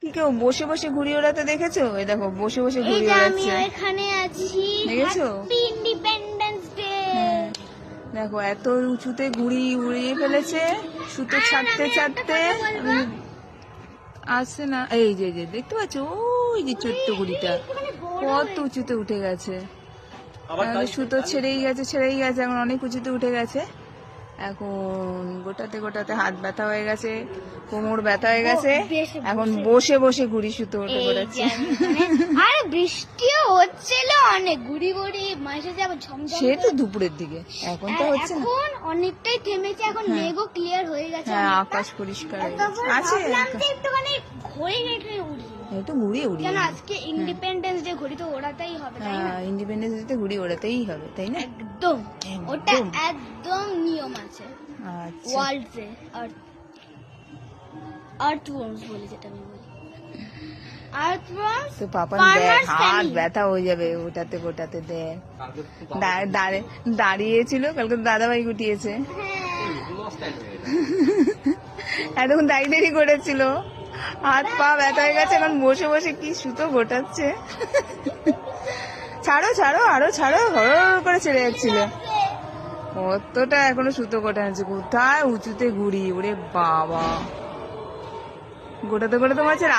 কি কেউ বসে বসে ঘুড়ি ওড়াতে দেখেছো? এই দেখো বসে বসে ঘুড়ি ওড়াচ্ছে। আমি এখানে আছি, দেখেছো? Independence day. দেখো এত উঁচুতে ঘুড়ি উড়িয়ে ফেলেছে, সুতো ছাড়তে ছাড়তে। আসছে না, এই যে দেখতে পাচ্ছ ওই যে ছোট্ট ঘুড়িটা কত উঁচুতে উঠে গেছে। সুতো ছেড়েই গেছে, এখন অনেক উঁচুতে উঠে গেছে। এখন গোটাতে গোটাতে হাত ব্যথা হয়ে গেছে, কোমর ব্যথা হয়ে গেছে, এখন বসে বসে ঘুড়ি সুতো ওঠে ঘোরাচ্ছে। আরে বৃষ্টিও হচ্ছিল অনেক, ঘুড়ি ঘুড়ি মাসে যাবো ঝমঝম। সে তো দুপুরের দিকে, এখন তো হচ্ছে না, এখন অনেকটাই থেমেছে, এখন মেঘও ক্লিয়ার হয়ে গেছে। হ্যাঁ আকাশ পরিষ্কার হয়ে গেছে। আছে একটুখানি ঘড়ি নেটে উড়ি, একটু ঘুড়ি উড়ি। কেন আজকে ইন্ডিপেন্ডেন্স ডে, ঘড়ি তো ওড়াতেই হবে তাই না? হ্যাঁ ইন্ডিপেন্ডেন্স ডে ঘুড়ি ওড়াতেই হবে তাই না? একদম, ওটা একদম নিয়ম আছে আচ্ছা ওয়ার্ল্ড ডে। আর্থওয়ার্মস বলে যেটা আমি বলি, আর্থওয়ার্মস। তো পাপান দেখ হাত ব্যথা হয়ে যাবে ওটাতে গোটাতে। দেখ দাঁড়িয়েছিল কালকে দাদাভাই গুটিয়েছে, এতক্ষণ দাঁড়িয়ে করেছিল, হাত পা ব্যথা হয়ে গেছে, এখন বসে বসে কি সুতো গোটাচ্ছে। ছাড়ো ছাড়ো আরো ছাড়ো, হর করে ছেড়ে যাচ্ছিল। কতটা এখনো সুতো গোটাচ্ছে, কোথায় উঁচুতে ঘুড়ি, ওরে বাবা গোটাতে গোটাতে মাছের